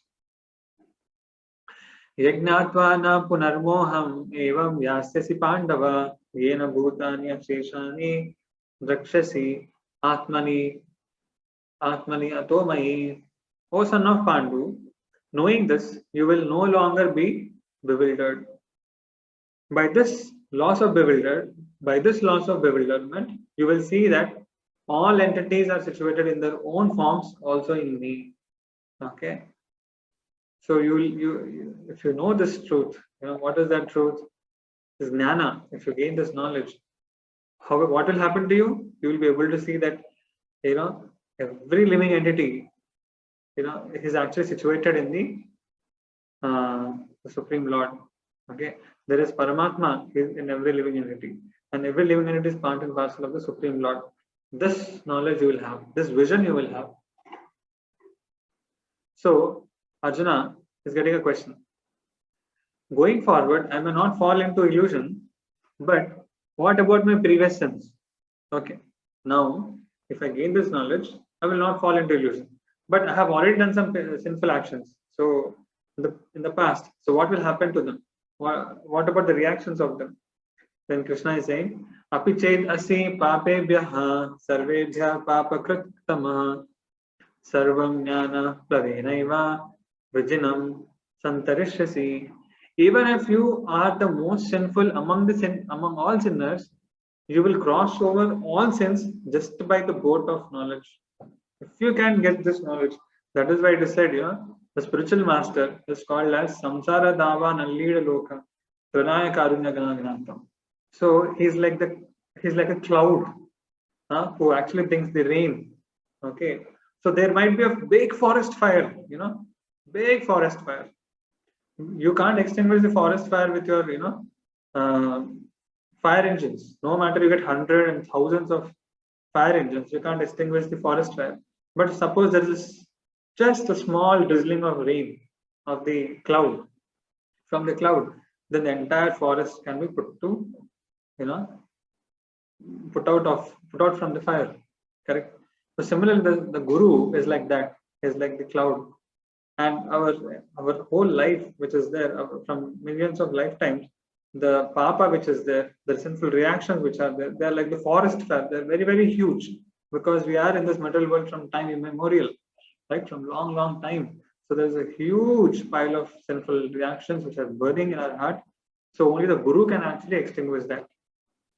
Yajnatva na punarmoham evam vyasyasi pandava yena bhutani aksheshani drakshasi atmani atomayi. O son of Pandu, knowing this, you will no longer be bewildered. By this loss of bewilderment, you will see that all entities are situated in their own forms, also in me. Okay. So if you know this truth, what is that truth? Is jnana. If you gain this knowledge, what will happen to you? You will be able to see that every living entity, is actually situated in the Supreme Lord. Okay, there is Paramatma in every living entity, and every living entity is part and parcel of the Supreme Lord. This knowledge you will have, this vision you will have. So Arjuna is getting a question. Going forward, I may not fall into illusion, but what about my previous sins? Okay, now if I gain this knowledge, I will not fall into illusion. But I have already done some sinful actions. So in the past, so what will happen to them? What about the reactions of them? Then Krishna is saying, Api ched asi papebhyaha sarvebhya papakritamah sarvam jnana plavenaiva vijinam santarishyasi. Even if you are the most sinful among all sinners, you will cross over all sins just by the boat of knowledge. If you can get this knowledge, that is why it is said, the spiritual master is called as Samsara Dava Nallida Loka Pranaya Karunya Ganaganantam. So he's like a cloud who actually brings the rain. Okay. So there might be a big forest fire, big forest fire. You can't extinguish the forest fire with your, fire engines. No matter you get hundreds and thousands of fire engines, you can't extinguish the forest fire. But suppose there is just a small drizzling of rain of the cloud, from the cloud, then the entire forest can be put out from the fire. Correct. So similarly, the Guru is like that. Is like the cloud, and our whole life, which is there from millions of lifetimes, the papa which is there, the sinful reactions which are there, they are like the forest fire. They are very, very huge, because we are in this material world from time immemorial, right? From long time. So there is a huge pile of sinful reactions which are burning in our heart. So only the Guru can actually extinguish that.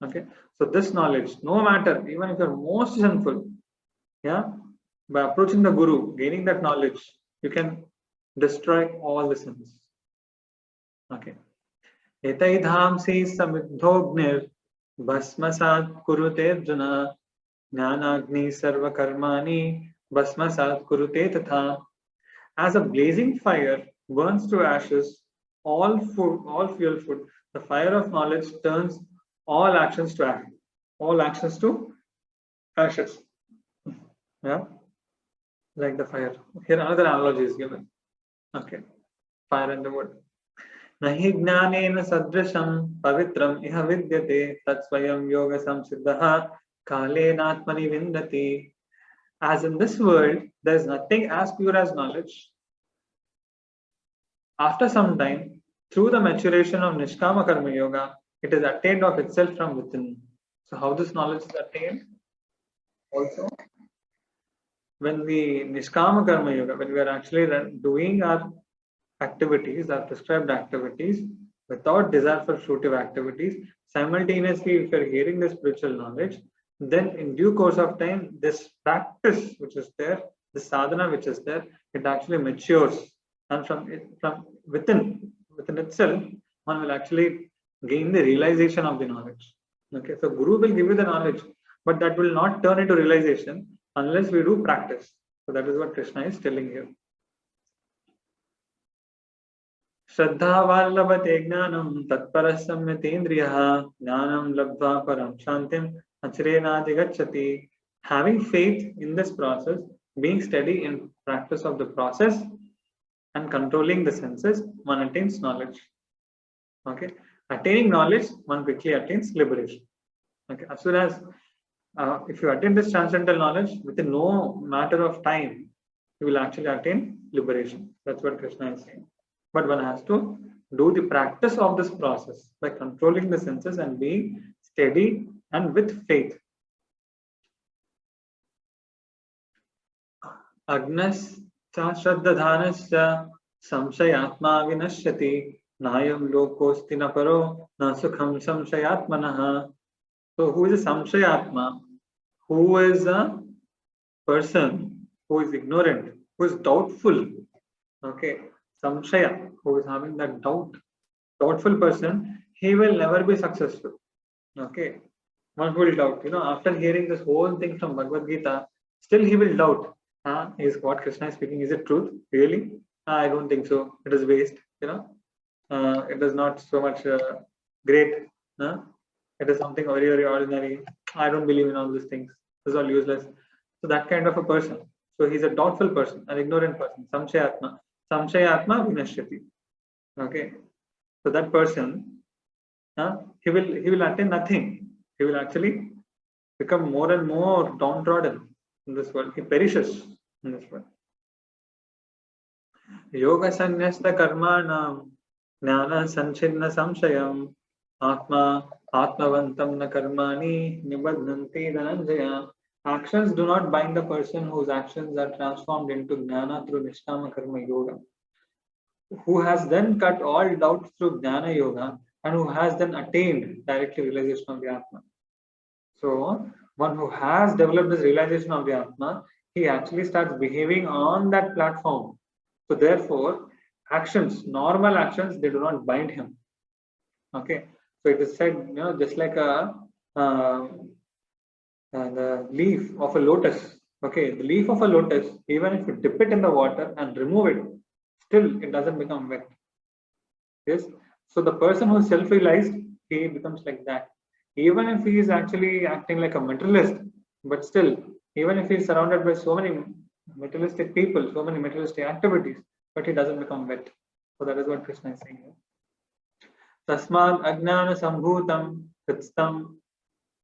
Okay. So this knowledge, no matter, even if you're most sinful, by approaching the Guru, gaining that knowledge, you can destroy all the sins. Okay. Etai dhamsi samidhognir bhasmasat kurute arjuna jnanagni sarva karmani bhasmasat kurute tatha. As a blazing fire burns to ashes all fuel food, The fire of knowledge turns all actions to ash, all actions to ashes. Yeah, like the fire. Here another analogy is given. Okay, fire and the wood. Nahi jnanena sadrisham pavitram iha vidyate tatsvayam yoga samsiddhaha kalenatmani vindati. As in this world, there is nothing as pure as knowledge. After some time, through the maturation of Nishkama Karma Yoga, it is attained of itself from within. So how this knowledge is attained? Also, when we Nishkama Karma Yoga, when we are actually doing our activities, our prescribed activities, without desire for fruitive activities, simultaneously, if you are hearing the spiritual knowledge, then in due course of time, this practice which is there, the sadhana which is there, it actually matures, and from within itself, one will actually gain the realization of the knowledge. Okay, so Guru will give you the knowledge, but that will not turn into realization unless we do practice. So that is what Krishna is telling here. श्रद्धावाल्लभते ज्ञानं तत्परः संयतेन्द्रियः ज्ञानं लब्ध्वा परं शान्तिं अचिरेणाधिगच्छति. Having faith in this process, being steady in practice of the process, and controlling the senses, one attains knowledge. Okay, attaining knowledge, one quickly attains liberation. Okay, as soon as if you attain this transcendental knowledge, within no matter of time, you will actually attain liberation. That's what Krishna is saying. But one has to do the practice of this process by controlling the senses and being steady and with faith. Agnas cha shraddadhanasya samshayatma vinashyati nayam lokosti na paro na sukham samshayatmanah. So who is a samshayatma? Who is a person who is ignorant, who is doubtful? Okay, samshaya, who is having that doubtful person, he will never be successful. Okay, one who will doubt, after hearing this whole thing from Bhagavad Gita, still he will doubt. Is what Krishna is speaking, is it truth? Really? I don't think so. It is waste. It is not so much great. It is something very, very ordinary. I don't believe in all these things. This is all useless. So that kind of a person. So he's a doubtful person, an ignorant person. Samshayatma. Samshayatma vinashyati. Okay. So that person, he will attain nothing. He will actually become more and more downtrodden in this world. He perishes in this world. Yoga sanyasta karmanam jnana sanchidna samshayam atma atmavantam na karmani nibadhanti dhananjaya. Actions do not bind the person whose actions are transformed into jnana through Nishkama Karma Yoga, who has then cut all doubts through Jnana Yoga and who has then attained directly realization of the Atma. So, one who has developed this realization of the Atma, he actually starts behaving on that platform. So, therefore, actions, normal actions, they do not bind him. Okay, so it is said, just like the leaf of a lotus. Okay, the leaf of a lotus, even if you dip it in the water and remove it, still it doesn't become wet. Yes, so the person who is self-realized, he becomes like that. Even if he is actually acting like a materialist, but still, even if he is surrounded by so many materialistic people, so many materialistic activities, but he doesn't become wet. So that is what Krishna is saying here. Tasmad ajnana sambhutam kritstam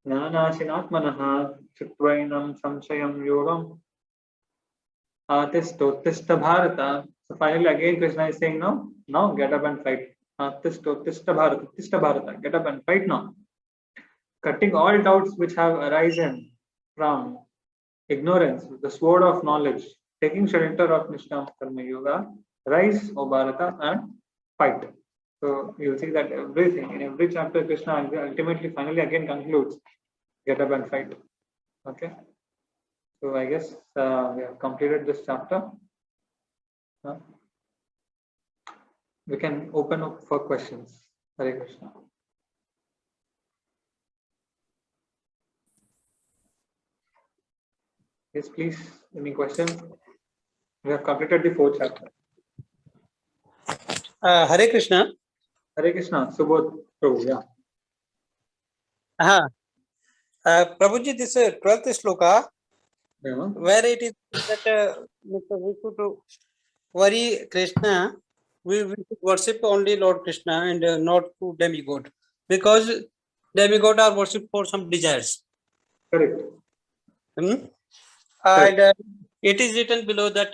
jnanashinatmanah chitvainam samshayam yogam atistotista bharata. So finally again Krishna is saying now get up and fight. Atistotista bharata, get up and fight now. Cutting all doubts which have arisen from ignorance, the sword of knowledge, taking shelter of Nishkama Karma Yoga, rise, O Bharata, and fight. So you'll see that everything, in every chapter, Krishna ultimately, finally again concludes, get up and fight. Okay. So I guess we have completed this chapter. We can open up for questions. Hare Krishna. Yes, please. Any questions? We have completed the 4th chapter. Hare Krishna. Hare Krishna. Subodh. True, yeah. Prabhuji, this 12th sloka, Yeah. where it is that we should worry Krishna, we should worship only Lord Krishna and not to demigod, because demigod are worshipped for some desires. Correct. Hmm? And it is written below that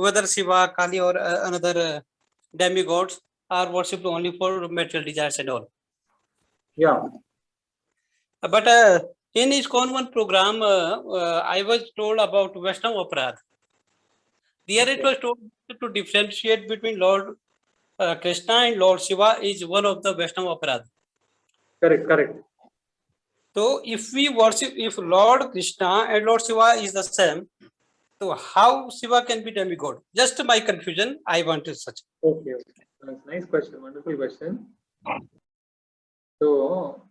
whether Shiva, Kali, or another demigods are worshipped only for material desires and all. Yeah. But in ISKCON one program, I was told about Vaishnava Aparadh. There it was told to differentiate between Lord Krishna and Lord Shiva is one of the Vaishnava Aparadh. Correct, correct. So if we worship, if Lord Krishna and Lord Shiva is the same, so how Shiva can be demigod? Just my confusion, I want to search. Okay, okay. That's a nice question, wonderful question. So,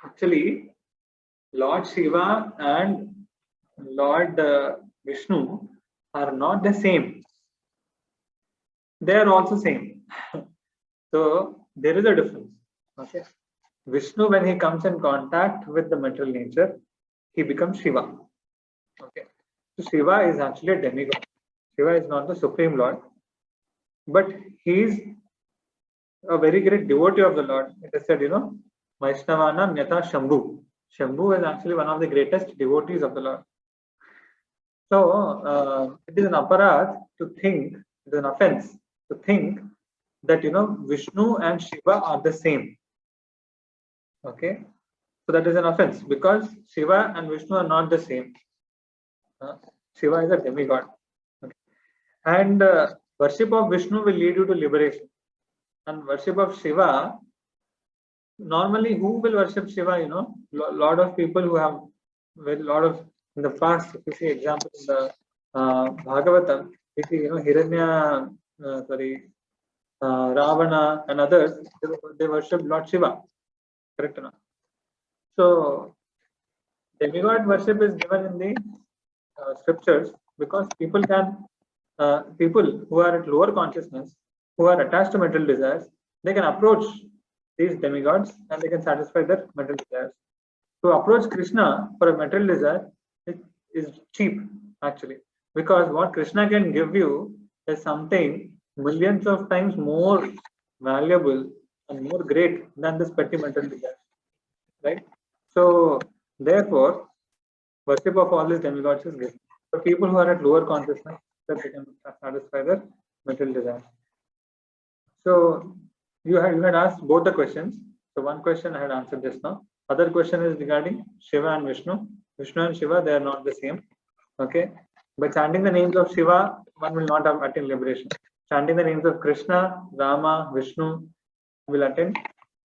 actually, Lord Shiva and Lord Vishnu are not the same. They are also same. So there is a difference. Okay. Vishnu, when he comes in contact with the material nature, he becomes Shiva. Okay. So Shiva is actually a demigod. Shiva is not the supreme Lord, but he is a very great devotee of the Lord. It is said, Vaishnavana Nyata Shambhu. Shambhu is actually one of the greatest devotees of the Lord. So it is an aparadh to think, it is an offense to think that Vishnu and Shiva are the same. Okay, so that is an offense because Shiva and Vishnu are not the same. Shiva is a demigod. Okay. And worship of Vishnu will lead you to liberation, and worship of Shiva. Normally, who will worship Shiva? Lot of people who have very lot of in the past. If you see example in the Bhagavatam, you see Hiranya, Ravana and others, they worship Lord Shiva. Correct enough. So demigod worship is given in the scriptures because people who are at lower consciousness, who are attached to material desires, they can approach these demigods and they can satisfy their material desires. To approach Krishna for a material desire is cheap actually, because what Krishna can give you is something millions of times more valuable and more great than this petty material desire, right? So therefore, worship of all these demigods is given for people who are at lower consciousness, that they can satisfy their material desires. So you had asked both the questions. So one question I had answered just now. Other question is regarding Shiva and Vishnu. Vishnu and Shiva, they are not the same. Okay. By chanting the names of Shiva, one will not have attained liberation. Chanting the names of Krishna, Rama, Vishnu will attain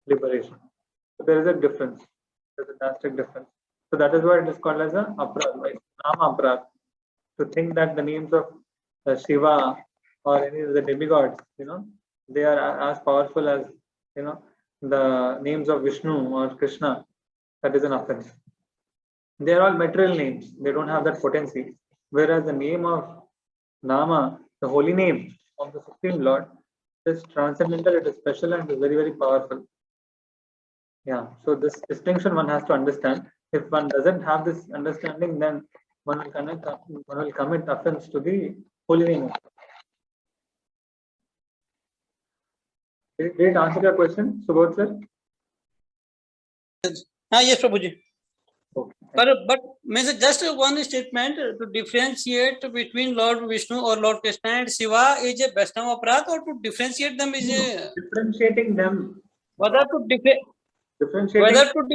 liberation. So there is a difference. There's a drastic difference. So that is why it is called as a aparadh, right? Nama aparadh. To think that the names of Shiva or any of the demigods, they are as powerful as the names of Vishnu or Krishna, that is an offense. They are all material names, they don't have that potency. Whereas the name of Nama, the holy name of the Supreme Lord, is transcendental, it is special, and it is very, very powerful. Yeah, so this distinction one has to understand. If one doesn't have this understanding, then one will commit offense to the holy name. Did it answer your question, Subodh sir? Yes, Prabhuji. Okay. But just one statement to differentiate between Lord Vishnu or Lord Krishna and Shiva is a Vaishnava Aparadh, or to differentiate them is a differentiating them. Whether to differentiate, whether to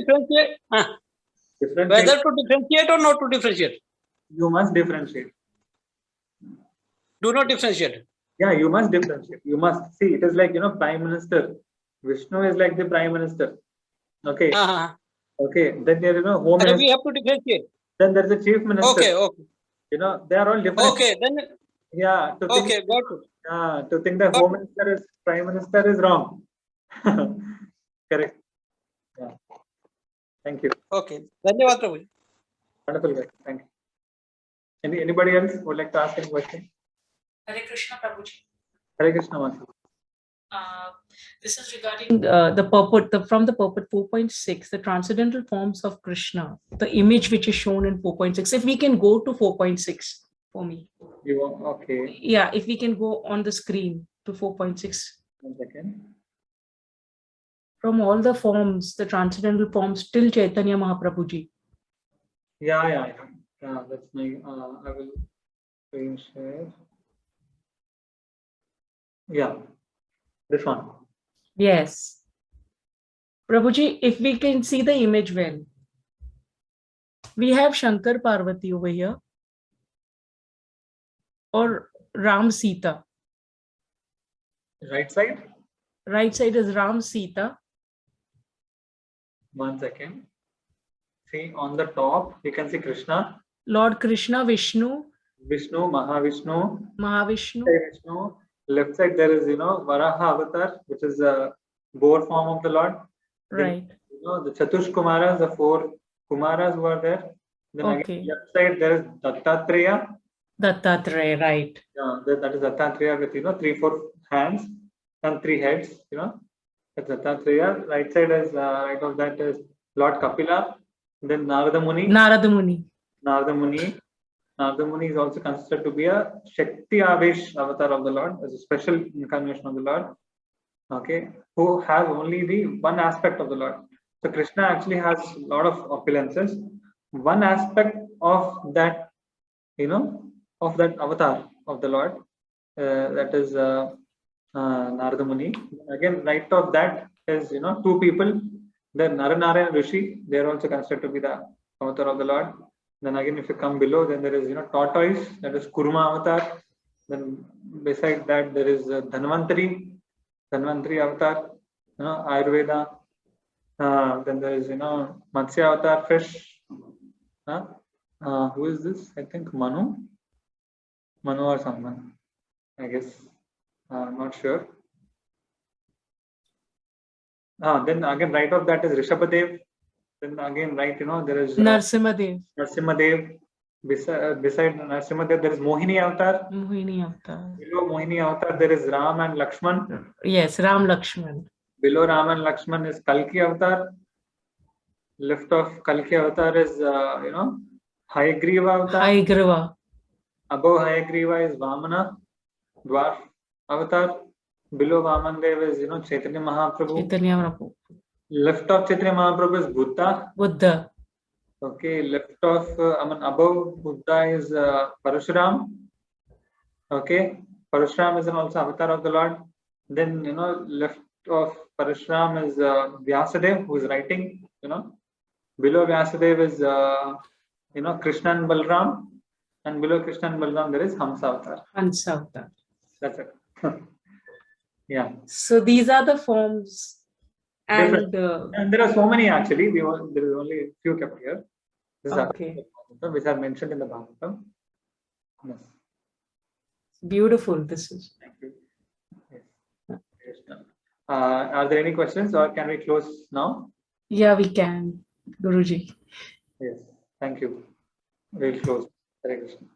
differentiate or not to differentiate. You must differentiate. Do not differentiate. Yeah, you must differentiate. You must see. It is like Prime Minister. Vishnu is like the Prime Minister. Okay. Okay. Then there Home Minister. We have to differentiate. Then there is a Chief Minister. Okay. Okay. They are all different. Okay. Then. Yeah. Got it. To think that Home Minister is Prime Minister is wrong. Correct. Yeah. Thank you. Okay. Dhanyavad, Prabhuji. Wonderful, guys. Thank you. Anybody else would like to ask any question? Hare Krishna, Prabhuji. Hare Krishna, Masi. This is regarding the purport, from the purport 4.6, the transcendental forms of Krishna, the image which is shown in 4.6. If we can go to 4.6 for me. You want, okay. Yeah, if we can go on the screen to 4.6. 1 second. From all the forms, the transcendental forms till Chaitanya Mahaprabhuji. Yeah. That's my. I will screen share. Yeah, this one. Yes. Prabhuji, if we can see the image well, we have Shankar Parvati over here, or Ram Sita. Right side. Right side is Ram Sita. 1 second. See on the top, you can see Krishna, Lord Krishna, Vishnu, Vishnu, Mahavishnu, Mahavishnu. Vishnu. Left side there is Varaha avatar, which is a boar form of the Lord. Then, Right. the Chatush Kumaras, the 4 Kumaras who are there. Then Okay. again, left side there is Dattatreya. Dattatreya, right. That is Dattatreya with 3-4 hands and 3 heads. That's Dattatreya. Right side is right of that is Lord Kapila. Then Narada Muni. Narada Muni. Narada Muni is also considered to be a Shakti Avesh avatar of the Lord, as a special incarnation of the Lord. Okay, who has only the one aspect of the Lord. So Krishna actually has a lot of opulences. One aspect of that, of that avatar of the Lord, that is Narada Muni. Again, right of that is 2 people. Then Naranarayan Rishi, they are also considered to be the avatar of the Lord. Then again, if you come below, then there is tortoise, that is Kurma avatar. Then beside that there is Dhanvantari avatar, Ayurveda. Then there is Matsya avatar, fish. Who is this? I think Manu or someone, I guess. I'm not sure. Then again, right of that is Rishabhadev. Then again, right, there is Narsimhadev. Beside Narsimhadev, there is Mohini avatar. Mohini avatar. Below Mohini avatar, there is Ram and Lakshman. Yes, Ram Lakshman. Below Ram and Lakshman is Kalki avatar. Left of Kalki avatar is, Hayagriva avatar. Hayagriva. Above Hayagriva is Vamana, dwarf avatar. Below Vamandev is, Chaitanya Mahaprabhu. Chaitanya Mahaprabhu. Left of Chaitanya Mahaprabhu is Buddha. Okay, left of, above Buddha is Parashuram. Okay, Parashuram is also avatar of the Lord. Then, left of Parashuram is Vyasadev, who is writing, Below Vyasadev is, Krishna and Balram. And below Krishna and Balram, there is Hamsa avatar. Hamsa avatar. That's it. Yeah. So these are the forms. And there are so many actually. There is only a few kept here. This okay. is which are mentioned in the Bhagavatam. Yes. Beautiful. This is. Thank you. Yes. Are there any questions, or can we close now? Yeah, we can, Guruji. Yes. Thank you. We'll close. Hare Krishna.